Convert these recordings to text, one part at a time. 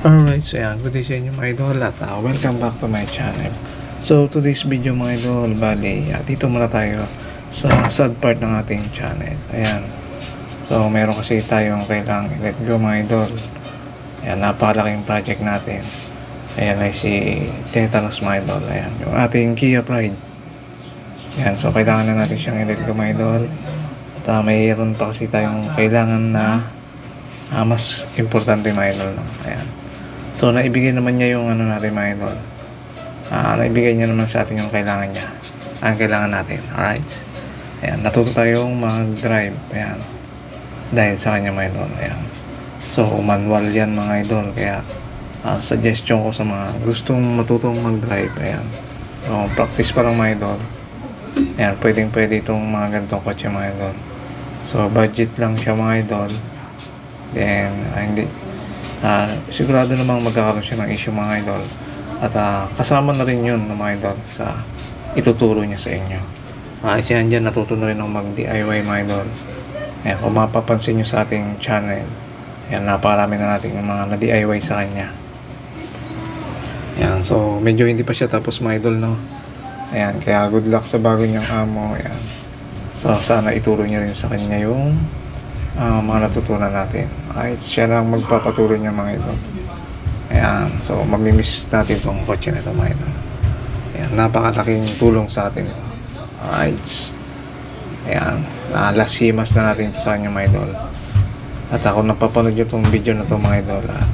Alright, so yan, good day sa inyo mga idol at welcome back to my channel. So today's video mga idol, bali, dito muna tayo sa sad part ng ating channel. Ayan, so meron kasi tayong kailangang let go mga idol. Ayan, napakalaking project natin. Ayan ay si Tetanus mga idol. Ayan, yung ating Kia Pride. Ayan, so kailangan na natin siyang let go mga idol. At mayroon pa kasi tayong kailangan na mas importante mga idol. No? Ayan. So, naibigay naman niya yung ano natin mga idol. Naibigay niya naman sa atin yung kailangan niya. Ang kailangan natin. Alright? Ayan. Natuto tayong mag-drive. Ayan. Dahil sa kanya mga idol. Ayan. So, manual yan mga idol. Kaya, suggestion ko sa mga gustong matutong mag-drive. Ayan. So, practice pa lang mga idol. Ayan. Pwedeng-pwede itong mga ganitong kotse mga idol. So, budget lang siya mga idol. Then, hindi. Sigurado namang magkakaroon siya ng issue mga idol at kasama na rin yun mga idol sa ituturo niya sa inyo. Kasi dyan natuto na rin ng mag DIY mga idol. Ayan, kung mapapansin nyo sa ating channel, ayan, napakarami na natin yung mga na DIY sa kanya. Ayan, so medyo hindi pa siya tapos mga idol, no? Ayan, kaya good luck sa bago niyang amo. Ayan, so sana ituro niya rin sa kanya yung mga natutunan natin. Alright, siya lang magpapatuloy niya mga ito. Ayan, so mamimiss natin itong kotse na ito mga ito. Ayan, napakalaking tulong sa atin ito. Alright. Ayan, lasimas na natin ito sa kanya mga idol. At ako napapanood nyo itong video na ito mga idol. At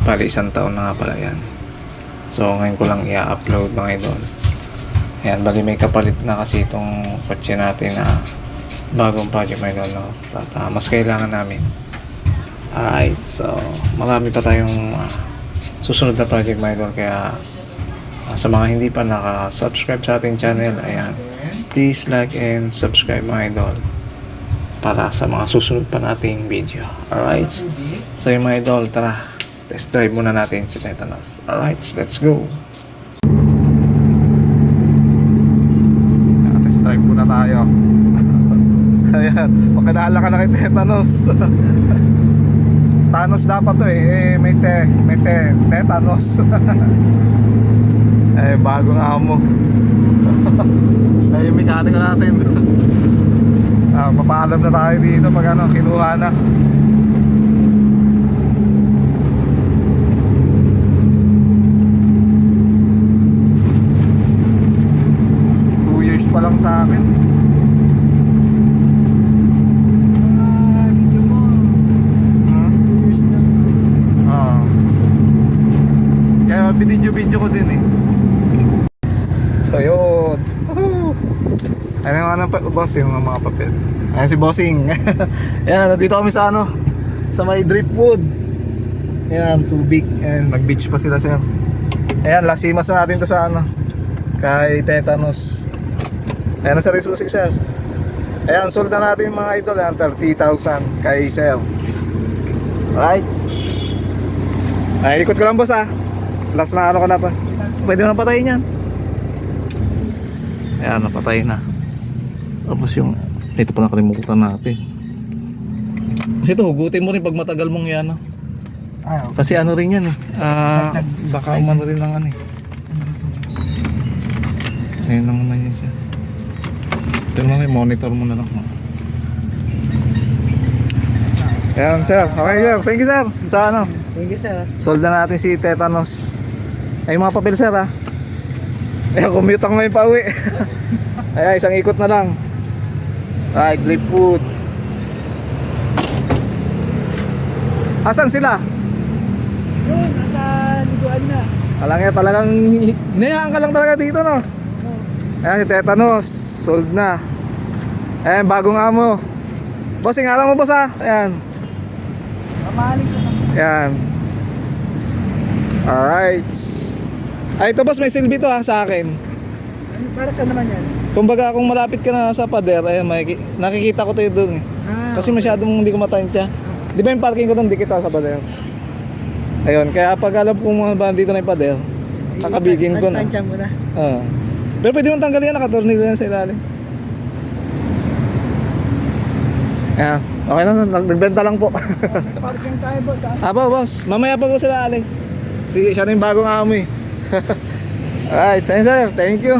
bali isang taon na nga pala yan. So ngayon ko lang i-upload mga idol. Ayan, bali may kapalit na kasi itong kotse natin na bagong project mga idol, no? At mas kailangan namin. Alright, so marami pa tayong susunod na project mga idol. Kaya sa mga hindi pa naka-subscribe sa ating channel, ayan, please like and subscribe mga idol para sa mga susunod pa nating video. Alright, so yung mga idol, tara test drive muna natin si Tetanus. Alright, let's go. Test drive muna tayo. Ayan, pakilala ka na kay Tetanus. Thanos dapat to may Tetanus. Bagong amo. Yung mekaniko natin. Papaalam na tayo dito pag kinuha na. Pa lang sa akin. Video mo. 2 years na. Kaya binidyo ko din So yun. Ano yung boss, yung mga papel. Ayan si Bossing. Ayan, nandito kami sa sa may Driftwood. Ayan, Subic. Ayan, nag-beach pa sila sir. Ayan, lasimas na natin to sa kay Tetanus. Ayan na sir, isusi sir. Ayan, sold na natin mga idol. Ayan, 30,000 kay sir. Alright. Ikot ko lang boss last na ka na pa. Pwede mo na patayin yan. Ayan, napatay na. Tapos yung ito pa nakalimutan natin. Kasi ito, hugutin mo rin pag matagal mong yan Kasi rin yan baka umano rin lang Ayun lang naman yan siya. Ito naman, monitor mo na lang. Ayan sir, okay sir, thank you sir. Sa Thank you, sir. sold na natin si Tetanus. Ay mga papel sir Ayan, commute ako ngayon pa uwi. Ayan, isang ikot na lang. Ay, Driftwood. Asan sila? Yun, nasa liguan na. Talagang hinayaan ka lang talaga dito, no? Ayan, si Tetanus sold na. Ayan, bagong amo. Boss, ingala mo boss Ayan. Mamahalin ka na. Ayan. Alright. Ito boss, may silbi to sa akin. Para saan naman yan? Kumbaga kung malapit ka na sa pader, ayan, nakikita ko tayo dun Kasi masyadong hindi ko matantya. Di ba yung parking ko dun, di kita sa pader. Ayun, kaya pag alam kung ba dito na yung pader, kakabigin ko na. Tantya mo na. Pero pwede mong tanggalin yan, nakatornilyo yan sa ilalim. Ayan. Okay lang, nagbenta lang po. Nagparking tayo boss. Aba, boss. Mamaya pa po sila, Alex. Sige, siya rin bagong amo eh. Alright, sir. Thank you.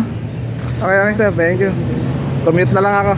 Okay, sir. Thank you. Commute na lang ako.